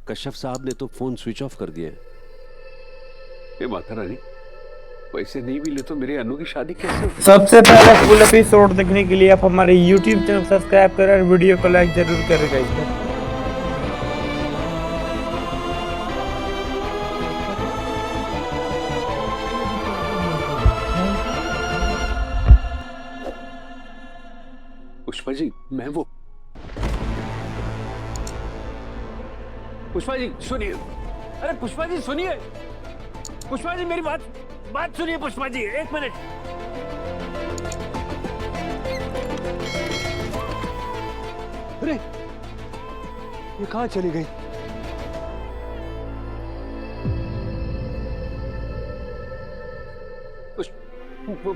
कश्यप साहब ने तो फोन स्विच ऑफ कर दिया है। ये माता रानी, पैसे नहीं मिले तो मेरे अनु की शादी कैसे होगी? सबसे पहले फुल एपिसोड देखने के लिए आप हमारे YouTube चैनल सब्सक्राइब करें और वीडियो को लाइक जरूर करें गाइस। पुष्पा जी, मैं वो पुष्पा जी सुनिए। अरे पुष्पा जी सुनिए, पुष्पा जी मेरी बात सुनिए। पुष्पा जी एक मिनट। अरे ये कहाँ चली गई?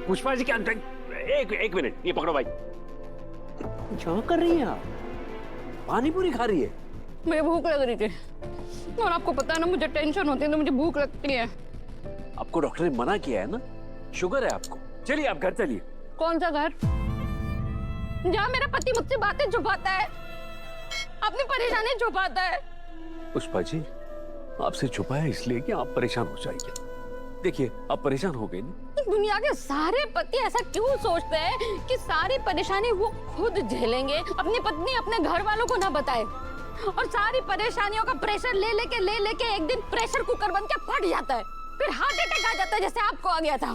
पुष्पा जी क्या? एक मिनट, ये पकड़ो भाई। क्या कर रही हैं आप? पानी पूरी खा रही है? मुझे भूख लग रही थी और आपको पता है ना, मुझे टेंशन होती है तो मुझे भूख लगती है। आपको डॉक्टर ने मना किया है ना, शुगर है आपको। चलिए आप घर चलिए। कौन सा घर? जहाँ मेरा पति मुझसे बातें छुपाता है, अपनी परेशानी छुपाता है। पुष्पा जी आपसे छुपाया इसलिए कि आप परेशान हो जाएंगे। देखिए आप परेशान हो गए ना। दुनिया के सारे पति ऐसा क्यों सोचते हैं कि सारी परेशानी वो खुद झेलेंगे, अपनी पत्नी अपने घर वालों को ना बताए, और सारी परेशानियों का प्रेशर ले लेके एक दिन प्रेशर कुकर बन के फट जाता है, फिर हार्ट अटैक आ जाता है जैसे आपको आ गया था।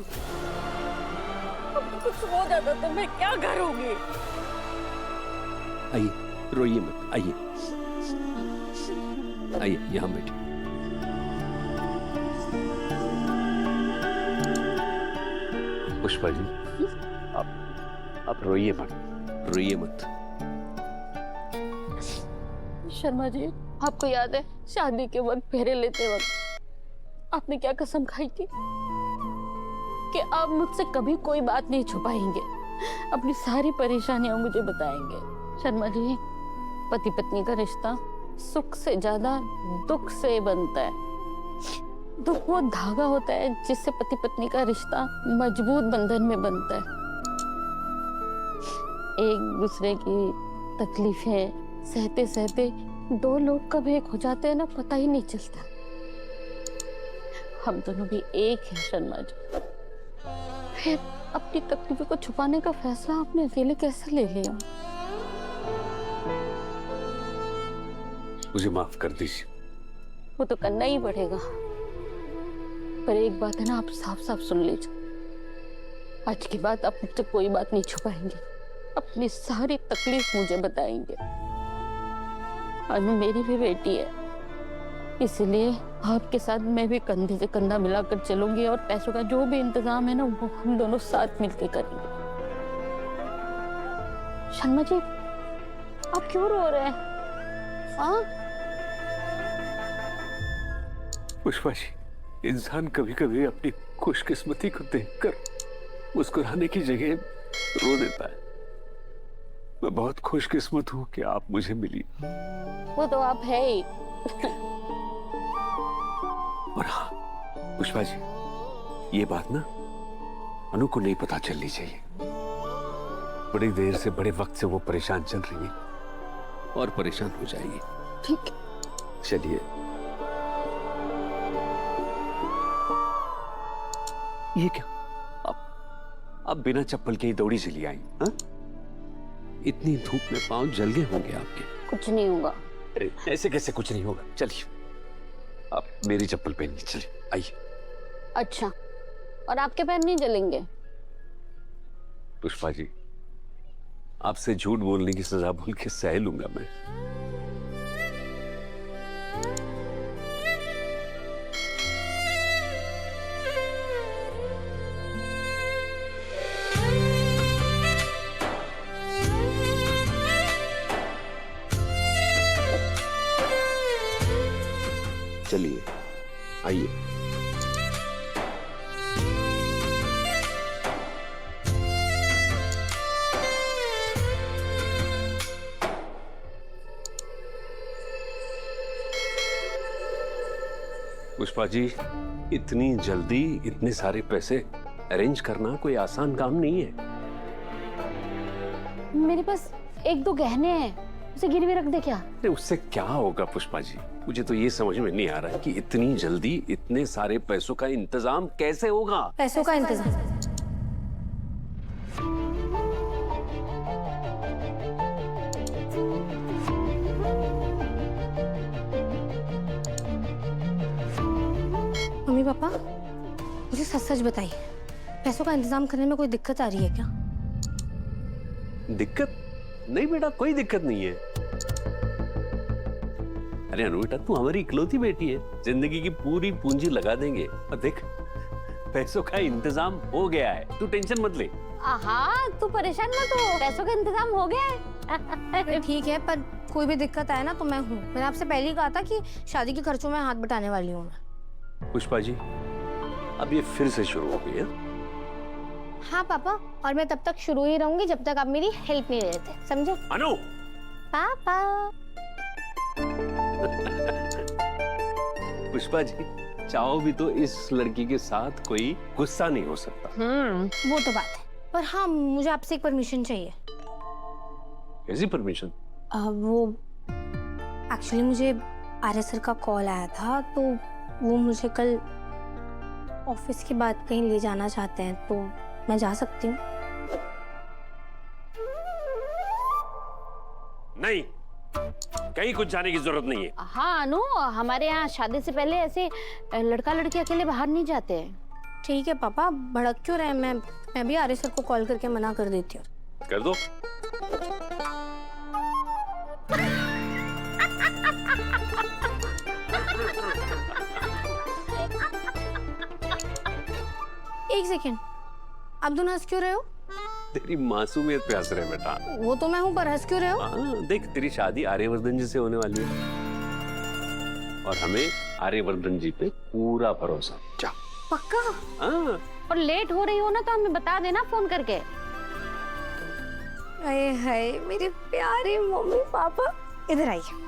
अब कुछ हो जाता तो मैं क्या करूंगी? आइए, रोइए मत, आइए आइए यहाँ बैठिए। पुष्पा जी आप रोइए मत, रोइए मत। शर्मा जी, आपको याद है शादी के वक्त, फेरे लेते वक्त आपने क्या कसम खाई थी कि आप मुझसे कभी कोई बात नहीं छुपाएंगे, अपनी सारी परेशानियां मुझे बताएंगे। शर्मा जी, पति पत्नी का रिश्ता सुख से ज्यादा दुख से बनता है। दुख वो धागा होता है जिससे पति पत्नी का रिश्ता मजबूत बंधन में बनता है। एक दूसरे की तकलीफें सहते सहते दो लोग कब एक हो जाते हैं ना, पता ही नहीं चलता। हम दोनों भी एक हैं शर्मा जी। फिर अपनी तकलीफों को छुपाने का फैसला आपने अकेले कैसे ले लिया? मुझे माफ कर दीजिए। वो तो करना ही पड़ेगा, पर एक बात है ना, आप साफ साफ सुन लीजिए। आज के बाद आप मुझसे कोई बात नहीं छुपाएंगे, अपनी सारी तकलीफ मुझे बताएंगे। अनु मेरी भी बेटी है, इसलिए आपके साथ मैं भी कंधे से कंधा मिलाकर चलूंगी, और पैसों का जो भी इंतजाम है ना, वो हम दोनों साथ मिलकर करेंगे। शर्मा जी, आप क्यों रो रहे हैं? हाँ पुष्पा जी, इंसान कभी कभी अपनी खुशकिस्मती को देखकर मुस्कुराने की जगह रो देता है। मैं बहुत खुशकिस्मत हूँ कि आप मुझे मिली। वो तो आप है ही। और हाँ पुष्पा जी, ये बात ना अनु को नहीं पता चलनी चाहिए। बड़ी देर से, बड़े वक्त से वो परेशान चल रही है और परेशान हो जाएगी। ठीक। चलिए। ये क्या, आप बिना चप्पल के ही दौड़ी चली आई? हाँ? इतनी धूप में पांव जल गए होंगे आपके। कुछ नहीं होगा। अरे ऐसे कैसे कुछ नहीं होगा? चलिए आप मेरी चप्पल पहनिए, चलिए आइए। अच्छा, और आपके पैर नहीं जलेंगे? पुष्पा जी, आपसे झूठ बोलने की सजा भूल के सह लूंगा मैं। चलिए आइए। पुष्पा जी, इतनी जल्दी इतने सारे पैसे अरेंज करना कोई आसान काम नहीं है। मेरे पास एक दो गहने हैं, उसे गिरवी रख दे क्या? अरे उससे क्या होगा पुष्पा जी, मुझे तो ये समझ में नहीं आ रहा कि इतनी जल्दी इतने सारे पैसों का इंतजाम कैसे होगा। पैसों का इंतजाम? मम्मी पापा, मुझे सच सच बताइए, पैसों का इंतजाम करने में कोई दिक्कत आ रही है क्या? दिक्कत? नहीं बेटा, कोई दिक्कत नहीं है। अरे अनु बेटा, तू हमारी इकलौती बेटी है, जिंदगी की पूरी पूंजी लगा देंगे और देख पैसों का इंतजाम हो गया है, तू टेंशन मत ले। हाँ, तू परेशान मत हो, पैसों का इंतजाम हो गया है। ठीक है, पर कोई भी दिक्कत आए ना तो मैं हूँ। मैंने आपसे पहले ही कहा था कि शादी के खर्चों में हाथ बटाने वाली हूँ मैं। पुष्पा जी, अब ये फिर से शुरू हो गई है। हाँ पापा, और मैं तब तक शुरू ही रहूंगी जब तक आप मेरी हेल्प नहीं लेते, समझे? अनु! पापा। पुष्पा जी, चाहो भी तो इस लड़की के साथ कोई गुस्सा नहीं हो सकता। वो तो बात है, पर हाँ मुझे आपसे एक परमिशन चाहिए। कैसी परमिशन? वो एक्चुअली मुझे आर्य सर का कॉल आया था, तो वो मुझे कल ऑफिस के बाद कहीं ले जाना चाहते हैं, तो मैं जा सकती हूँ? नहीं, कहीं कुछ जाने की जरूरत नहीं है। हाँ अनु, हमारे यहाँ शादी से पहले ऐसे लड़का लड़की अकेले बाहर नहीं जाते हैं। ठीक है पापा, भड़क क्यों रहे? मैं भी आर्य सर को कॉल करके मना कर देती हूँ। कर दो। एक सेकेंड, आप दोनों हंस क्यों रहे हो? तेरी मासूमियत पे हंस रहे हैं बेटा। वो तो मैं हूँ, पर हंस क्यों रहे हो? हाँ, देख तेरी शादी आर्यवर्धन जी से होने वाली है और हमें आर्यवर्धन जी पे पूरा भरोसा। जा। पक्का? हाँ। और लेट हो रही हो ना तो हमें बता देना फोन करके। अरे हाय मेरे प्यारे मम्मी पापा, इधर आइए।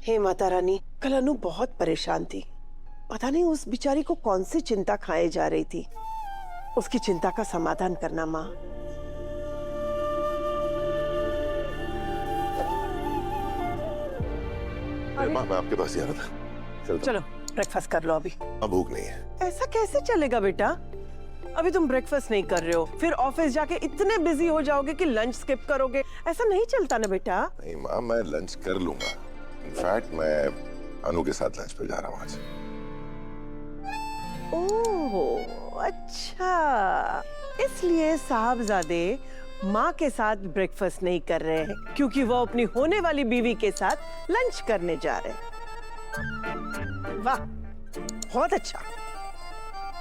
हे माता रानी, कल अनु बहुत परेशान थी। पता नहीं उस बिचारी को कौन सी चिंता खाए जा रही थी। उसकी चिंता का समाधान करना माँ। माँ, मैं आपके पास ही आ रहा था। चलो ब्रेकफास्ट कर लो अभी। अब भूख नहीं है। ऐसा कैसे चलेगा बेटा? अभी तुम ब्रेकफास्ट नहीं कर रहे हो, फिर ऑफिस जाके इतने बिजी हो जाओगे कि लंच स्किप करोगे। ऐसा नहीं चलता ना बेटा। नहीं माँ, मैं लंच कर लूंगा। इनफैक्ट मैं अनु के साथ लंच पे जा रहा हूँ आज। ओह अच्छा, इसलिए साहबजादे माँ के साथ ब्रेकफास्ट नहीं कर रहे हैं, क्योंकि वो अपनी होने वाली बीवी के साथ लंच करने जा रहे हैं। वाह, बहुत अच्छा।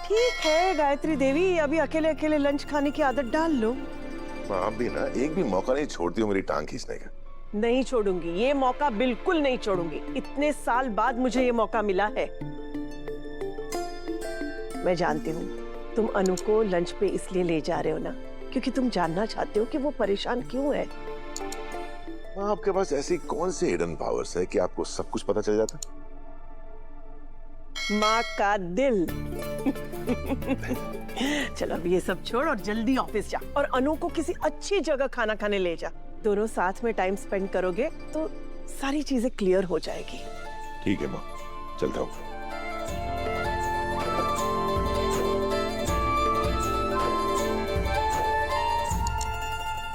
ठीक है गायत्री देवी, अभी अकेले अकेले लंच खाने की आदत डाल लो। माँ, आप भी ना एक भी मौका नहीं छोड़ती हो मेरी टांग खींचने का। नहीं छोड़ूंगी, ये मौका बिल्कुल नहीं छोड़ूंगी। इतने साल बाद मुझे ये मौका मिला है। मैं जानती हूँ तुम अनु को लंच पे इसलिए ले जा रहे हो ना, क्योंकि तुम जानना चाहते हो कि वो परेशान क्यों है। माँ, आपके पास ऐसी कौन सी हिडन पावर्स है कि आपको सब कुछ पता चल जाता? माँ का दिल। चलो अब ये सब छोड़ और जल्दी ऑफिस जा, और अनु को किसी अच्छी जगह खाना खाने ले जा। दोनों साथ में टाइम स्पेंड करोगे तो सारी चीजें क्लियर हो जाएगी। ठीक है माँ, चलता हूँ।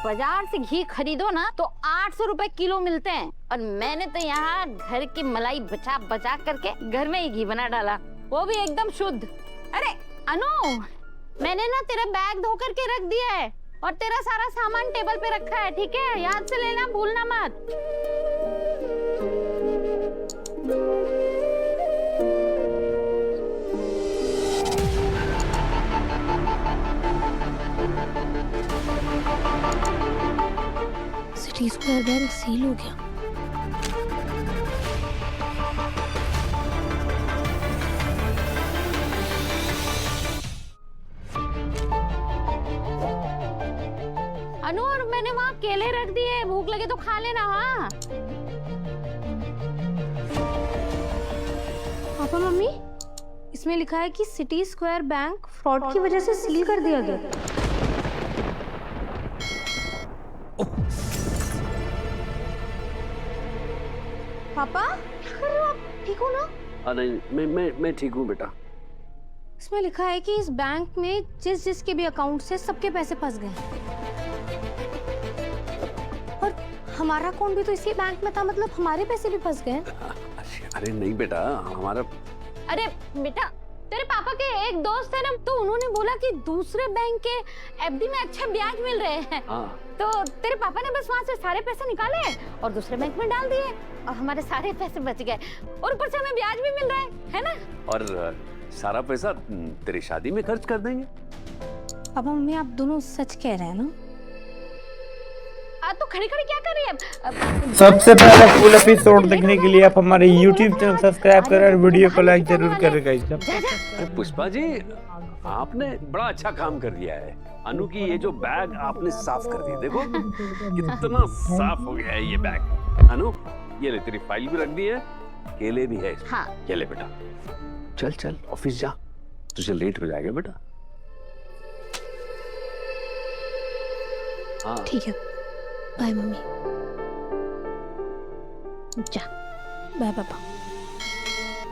बाजार से घी खरीदो ना तो 800 रुपए किलो मिलते हैं, और मैंने तो यहाँ घर की मलाई बचा बचा करके घर में ही घी बना डाला, वो भी एकदम शुद्ध। अरे अनु, मैंने ना तेरा बैग धो करके रख दिया है और तेरा सारा सामान टेबल पे रखा है, ठीक है? याद से लेना, भूलना मत। सिटी स्क्वायर बैंक सील हो गया। अनु, और मैं मैंने वहाँ केले रख दिए, भूख लगे तो खा लेना। हाँ पापा मम्मी, इसमें लिखा है कि सिटी स्क्वायर बैंक फ्रॉड की वजह से सील कर दिया गया। पापा क्या कर रहे हो आप? ठीक हो ना? नहीं, मैं ठीक हूँ बेटा। इसमें लिखा है कि इस बैंक में जिसके भी अकाउंट से सबके पैसे फंस गए और हमारा अकाउंट भी तो इसी बैंक में था, मतलब हमारे पैसे भी फंस गए। अरे नहीं बेटा, हमारा अरे बेटा, तेरे पापा के एक दोस्त है ना, तो उन्होंने बोला कि दूसरे बैंक के एफडी में अच्छा ब्याज मिल रहे हैं। तो तेरे पापा ने बस वहाँ से सारे पैसे निकाले और दूसरे बैंक में डाल दिए और हमारे सारे पैसे बच गए और ऊपर से हमें ब्याज भी मिल रहा है ना? और सारा पैसा तेरी शादी में खर्च कर देंगे। पापा मम्मी आप दोनों सच कह रहे हैं ना? तो खड़ी खड़ी क्या कर रही है? सबसे पहले फुल एपिसोड देखने के लिए आप हमारे YouTube चैनल सब्सक्राइब करें और वीडियो को लाइक जरूर करें गाइस। अरे पुष्पा जी, आपने बड़ा अच्छा काम कर दिया है। अनु की ये जो बैग आपने साफ कर दी, देखो कितना साफ हो गया है ये बैग। अनु, ये ले, तेरी फाइल भी रख दी है, केले भी है। हाँ। ये ले बेटा, चल चल ऑफिस जा, तुझे लेट हो जाएगा बेटा। हाँ ठीक है, बाय मम्मी। जा। बाय पापा।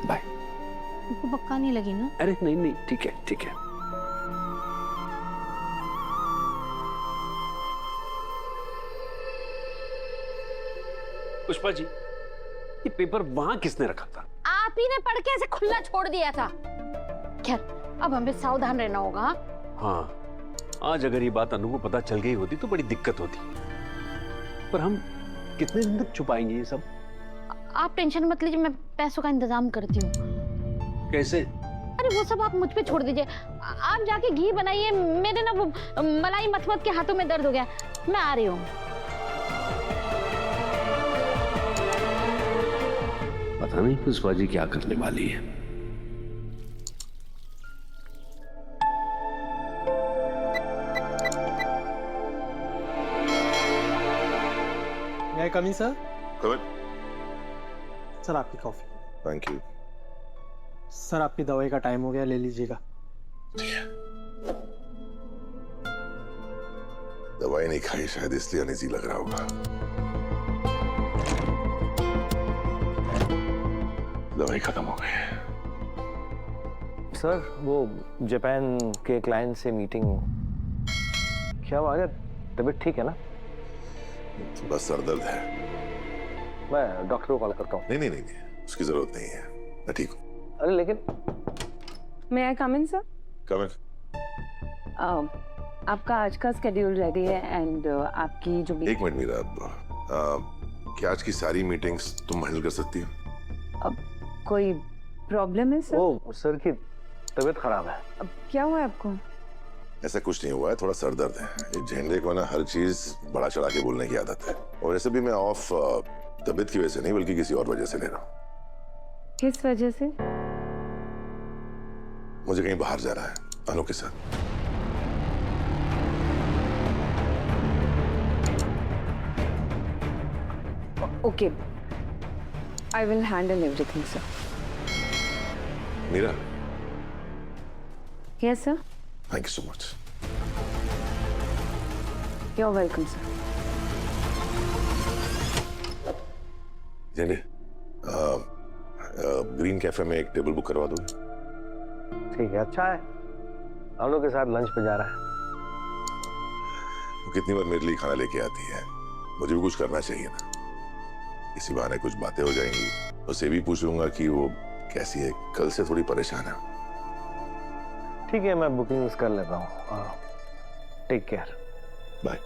बाय। आपको पक्का नहीं लगी ना? अरे नहीं नहीं, ठीक है ठीक है। पुष्पा जी, ये पेपर वहां किसने रखा था? आप ही ने पढ़ के ऐसे खुला छोड़ दिया था। खैर, अब हमें सावधान रहना होगा। हाँ, आज अगर ये बात अनु को पता चल गई होती तो बड़ी दिक्कत होती, पर हम कितने दिन तक छुपाएंगे ये सब? आप टेंशन मत लीजिए, मैं पैसों का इंतजाम करती हूँ। कैसे? अरे वो सब आप मुझ पे छोड़ दीजिए, आप जाके घी बनाइए। मेरे ना वो मलाई मथमत के हाथों में दर्द हो गया, मैं आ रही हूँ। पता नहीं पुष्पा जी क्या करने वाली है। May I come in, sir? Come in. Sir आपकी कॉफी। Thank you. सर आपकी दवाई का टाइम हो गया, ले लीजिएगा। दवाई नहीं खाई शायद, इसलिए अनईजी लग रहा होगा। दवाई खत्म हो गई। सर वो जापान के क्लाइंट से मीटिंग, क्या हुआ? तबीयत ठीक है ना? बस सर दर्द है। मैं डॉक्टर को कॉल करता हूँ। नहीं, उसकी जरूरत नहीं है, मैं ठीक हूँ। अरे लेकिन May I come in, sir? Come in. आपका आज का स्केड्यूल रेडी है एंड आपकी जो भी एक मिनट मीरा, क्या आज की सारी मीटिंग्स तुम हैंडल कर सकती हो? कोई प्रॉब्लम है सर? वो सर की तबीयत खराब है। अब क्या हुआ है आपको? ऐसा कुछ नहीं हुआ है, थोड़ा सर दर्द है। ये झंडे को ना हर चीज बड़ा चढ़ा के बोलने की आदत है, और ऐसे भी मैं ऑफ तबीयत की वजह से नहीं बल्कि किसी और वजह से ले रहा हूँ। किस वजह से? मुझे कहीं बाहर जाना है अनु के साथ। Okay, I will handle everything sir. Meera, yes sir. Thank you so much. You are welcome sir. झंडे, ग्रीन कैफे में एक टेबल बुक करवा दोगे? ठीक है, अच्छा है। हम लोग के साथ लंच पे जा रहा है। वो कितनी बार मेरे लिए खाना लेके आती है, मुझे भी कुछ करना चाहिए ना। इसी बहाने कुछ बातें हो जाएंगी, उससे भी पूछ लूंगा कि वो कैसी है, कल से थोड़ी परेशान है। ठीक है, मैं बुकिंग्स कर लेता हूँ। Take care, bye.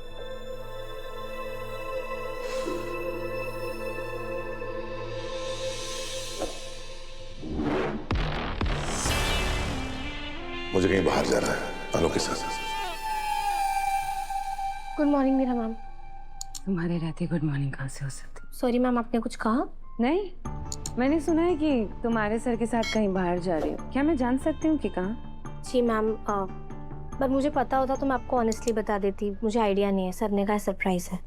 मुझे कहीं बाहर जाना है अनु के साथ। Good morning Meera ma'am. तुम्हारे रहते गुड मॉर्निंग कहाँ से हो सकती? सॉरी मैम, आपने कुछ कहा? नहीं, मैंने सुना है कि तुम्हारे सर के साथ कहीं बाहर जा रही हो। क्या मैं जान सकती हूँ कि कहाँ? जी मैम, पर मुझे पता होता तो मैं आपको ऑनेस्टली बता देती, मुझे आइडिया नहीं है, सर ने कहा सरप्राइज है।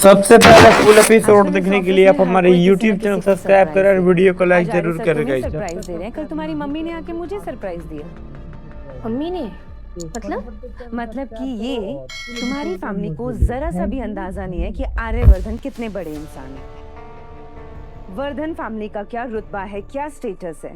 सबसे पहले फुल एपिसोड देखने के लिए आप हमारे YouTube चैनल सब्सक्राइब करें और वीडियो को लाइक जरूर करें गाइस। सरप्राइज दे रहे हैं, कल तुम्हारी मम्मी ने आके मुझे सरप्राइज दिया। मम्मी ने मतलब कि ये तुम्हारी फैमिली को जरा सा भी अंदाजा नहीं है कि आर्यवर्धन कितने बड़े इंसान है। वर्धन फैमिली का क्या रुतबा है, क्या स्टेटस है।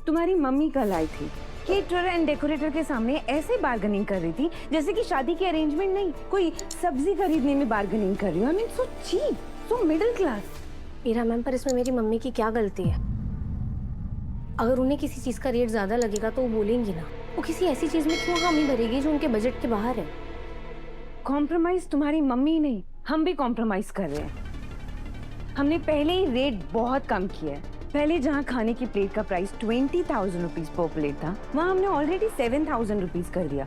तुम्हारी मम्मी कल आई थी, केटरर एंड डेकोरेटर के सामने ऐसे बार्गेनिंग कर रही थी जैसे कि शादी की अरेंजमेंट नहीं, कोई सब्जी खरीदने में बार्गेनिंग कर रही हो। I mean so cheap, so middle class. Meera ma'am, पर इसमें मेरी मम्मी की क्या गलती है? अगर उन्हें किसी चीज का रेट ज्यादा लगेगा तो वो बोलेंगी ना। वो किसी ऐसी चीज में क्यों हामी भरेगी जो उनके बजट के बाहर है? कॉम्प्रोमाइज तुम्हारी मम्मी नहीं, हम भी कॉम्प्रोमाइज कर रहे हैं। हमने पहले ही रेट बहुत कम किया है। पहले जहाँ खाने की प्लेट का प्राइस 20,000 रुपीज पर प्लेट था, वहाँ हमने ऑलरेडी 7,000 रुपीज कर दिया।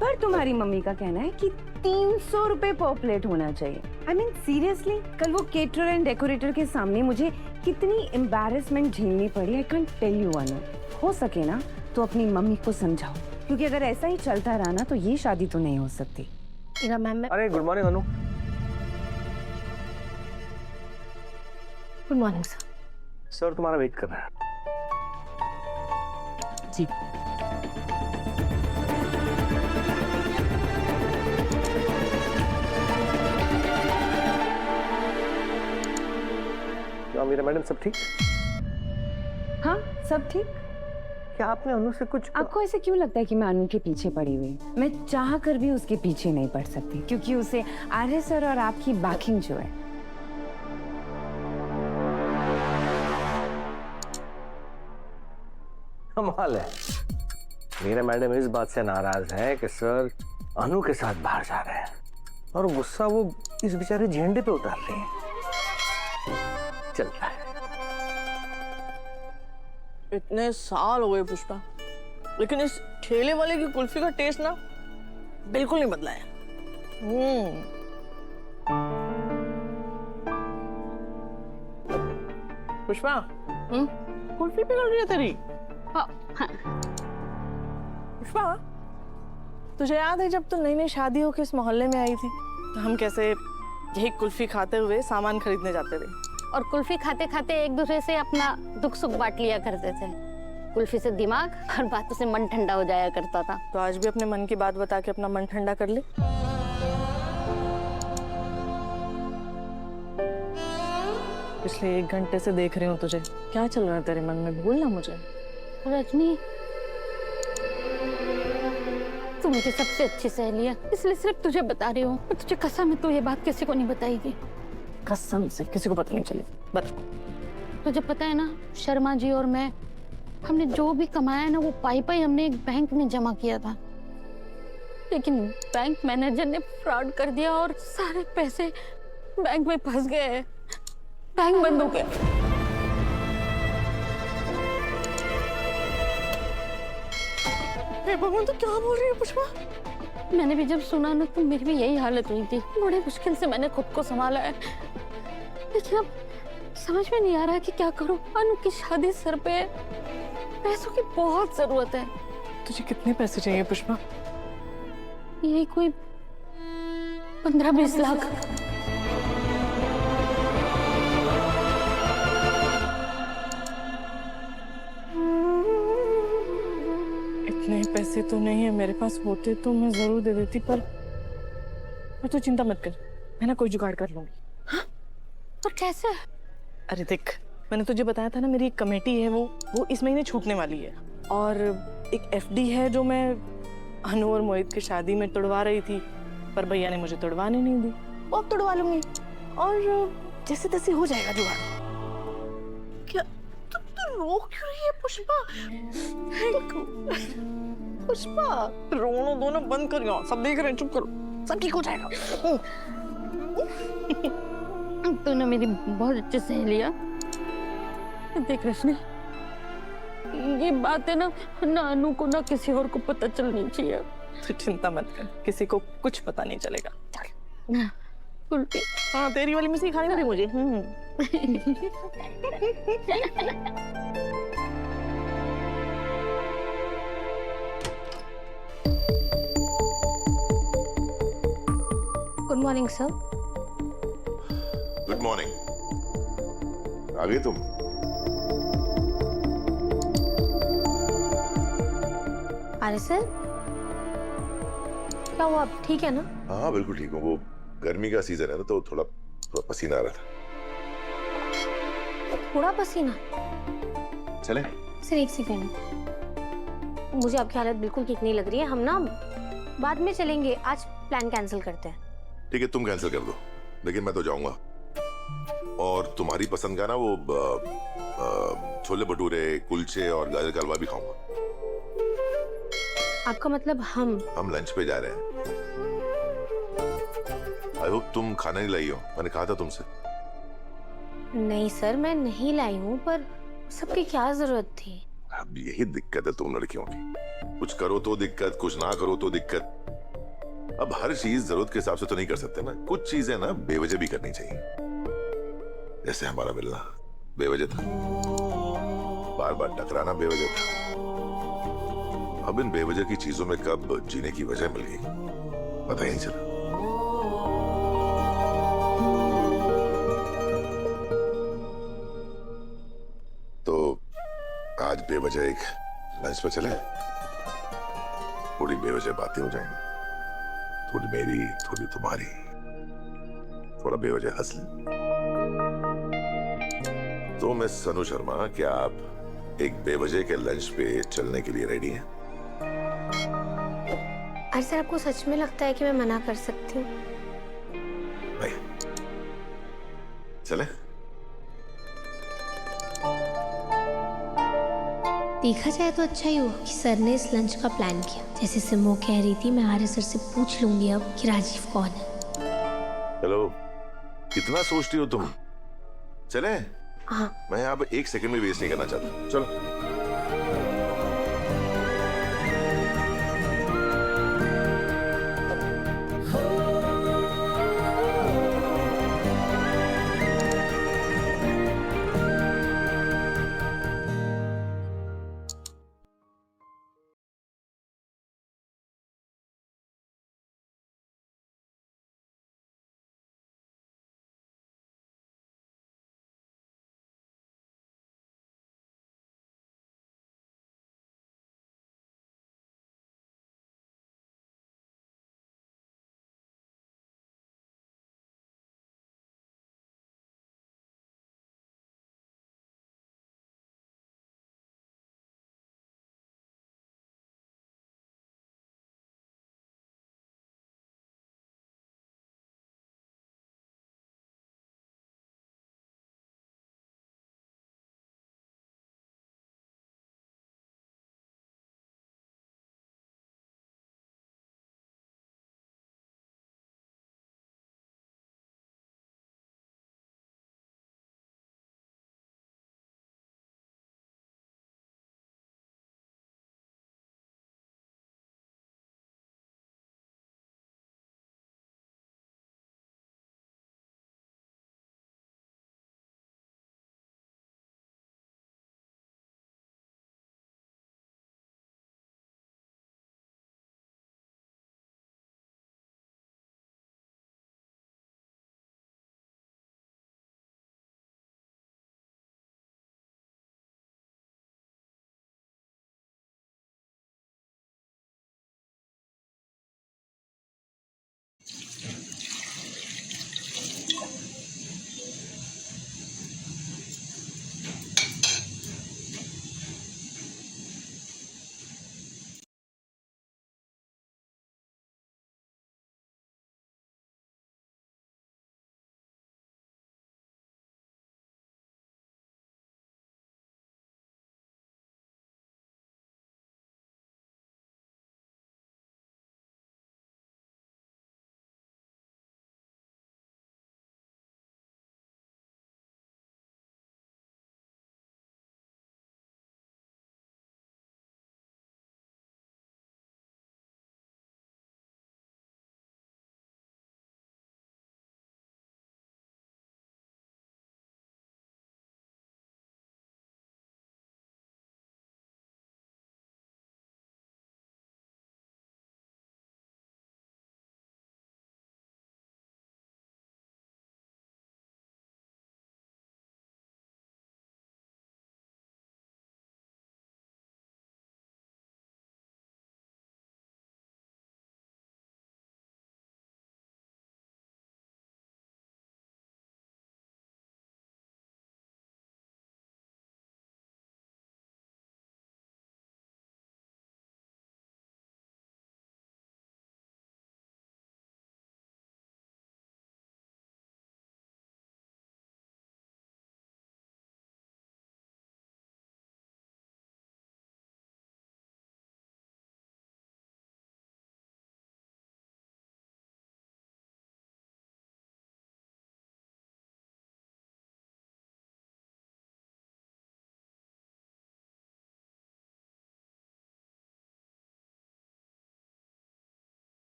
पर तुम्हारी मम्मी का कहना है कि 300 रुपए पर प्लेट होना चाहिए। आई मीन सीरियसली, कल वो केटरर एंड डेकोरेटर के सामने मुझे कितनी एम्बैरेसमेंट झेलनी पड़ी। आई कैंट टेल यू अनु। हो सके ना तो अपनी मम्मी को समझाओ, क्योंकि अगर ऐसा ही चलता रहा ना तो ये शादी तो नहीं हो सकती। मीरा मैम, अरे good morning Anu. Good morning sir. Sir तुम्हारा वेट कर रहा है। जी। क्या मेरा मैडम सब ठीक? हाँ सब ठीक। क्या आपने अनु से कुछ आपको ऐसे क्यों लगता है कि मैं अनु के पीछे पड़ी हुई? मैं चाह कर भी उसके पीछे नहीं पड़ सकती, क्योंकि उसे आर्य सर और आपकी बैकिंग जो है। कमाल है। मेरा मैडम इस बात से नाराज है कि सर अनु के साथ बाहर जा रहे हैं और गुस्सा वो इस बेचारे झंडे पे उतार रहे हैं। चलता है। इतने साल हो गए पुष्पा, लेकिन इस ठेले वाले की कुल्फी का टेस्ट ना बिल्कुल नहीं बदला है। पुष्पा, कुल्फी पिघल रही है तेरी। हाँ। पुष्पा, तुझे याद है जब तू नई नई शादी होकर इस मोहल्ले में आई थी तो हम कैसे यही कुल्फी खाते हुए सामान खरीदने जाते थे और कुल्फी खाते खाते एक दूसरे से अपना दुख सुख बांट लिया करते थे। कुल्फी से दिमाग और बातों से मन ठंडा हो जाया करता था। तो आज भी अपने मन की बात बता के अपना मन ठंडा कर ले। पिछले 1 घंटे से देख रही हूँ तुझे, क्या चल रहा है तेरे मन में? बोल ना मुझे। रजनी, तू मेरी सबसे अच्छी सहेली है, इसलिए सिर्फ तुझे बता रही हूँ। पर तुझे कसम है तू ये बात किसी को नहीं बताएगी। कसम से किसी को पता नहीं चले। बता। तुझे पता है ना, शर्मा जी और मैं, हमने जो भी कमाया ना वो पाई पाई हमने एक बैंक में जमा किया था, लेकिन बैंक मैनेजर ने फ्रॉड कर दिया और सारे पैसे बैंक में फंस गए हैं। बैंक बंद हो गया। भगवान, तो क्या बोल रही है पुष्पा? मैंने भी जब सुना ना तो मेरी भी यही हालत हुई थी। बड़े मुश्किल से मैंने खुद को संभाला है, लेकिन अब समझ में नहीं आ रहा है कि क्या करूं। अनु की शादी सर पे है, पैसों की बहुत जरूरत है। तुझे कितने पैसे चाहिए पुष्पा? यही कोई 15-20 लाख। इतने पैसे तो नहीं है मेरे पास, होते तो मैं जरूर दे देती, पर तू चिंता मत कर, मैं ना कोई जुगाड़ कर लूंगी। हाँ? और कैसे? अरे देख, मैंने तुझे बताया था ना, मेरी एक कमेटी है, वो इस महीने छूटने वाली है, और एक एफडी है जो मैं अनु और मोहित की शादी में तुड़वा रही थी, पर भैया ने मुझे तुड़वाने नहीं दी। वो अब तुड़वा लूंगी और जैसे तैसे हो जाएगा जुगाड़। क्या तू रो क्यों रही है पुष्पा? पुष्पा, रोना धोना बंद कर, यहाँ सब देख रहे हैं, चुप करो, सब ठीक हो जाएगा। तूने मेरी बहुत अच्छी सहेली है। देख रश्मि, ये बात है ना अनु को ना किसी और को पता चलनी चाहिए। तू चिंता मत कर, किसी को कुछ पता नहीं चलेगा। उल्टी। हाँ, तेरी वाली मिर्ची खानी थी मुझे। Good morning sir. Good morning. आ गए तुम? अरे सर, क्या हुआ, आप ठीक है ना? हाँ बिल्कुल ठीक हूँ। वो गर्मी का सीजन है ना, तो थोड़ा पसीना आ रहा था। थोड़ा पसीना? चले? सर एक सेकेंड, मुझे आपकी हालत बिल्कुल ठीक नहीं लग रही है। हम ना बाद में चलेंगे, आज प्लान कैंसिल करते हैं। ठीक है, तुम कैंसिल कर दो, लेकिन मैं तो जाऊंगा। और तुम्हारी पसंद का ना वो छोले भटूरे, कुलचे और गाजर का हलवा भी खाऊंगा। आपका मतलब हम लंच पे जा रहे हैं। आई होप तुम खाना नहीं लाई हो, मैंने कहा था तुमसे। नहीं सर, मैं नहीं लाई हूँ, पर सबकी क्या जरूरत थी? अब यही दिक्कत है तुम लड़कियों की, कुछ करो तो दिक्कत, कुछ ना करो तो दिक्कत। अब हर चीज जरूरत के हिसाब से तो नहीं कर सकते ना, कुछ चीजें ना बेवजह भी करनी चाहिए। जैसे हमारा मिलना बेवजह था, बार बार टकराना बेवजह था। अब इन बेवजह की चीजों में कब जीने की वजह मिल गई पता ही नहीं चला। तो आज बेवजह एक लंच पे चले, थोड़ी बेवजह बातें हो जाएंगी, थोड़ी मेरी थोड़ी तुम्हारी, थोड़ा बेवजह हंस लें। तो मिस सनु शर्मा, क्या आप एक बेवजह के लंच पे चलने के लिए रेडी हैं? अरे सर, आपको सच में लगता है कि मैं मना कर सकती हूँ? नहीं, चले? देखा जाए तो अच्छा ही हुआ कि सर ने इस लंच का प्लान किया। जैसे सिमो कह रही थी, मैं आर्य सर से पूछ लूंगी अब कि राजीव कौन है। चलो, कितना सोचती हो तुम? चले? हाँ। मैं यहाँ पे एक सेकंड में वेस्ट नहीं करना चाहता। चलो।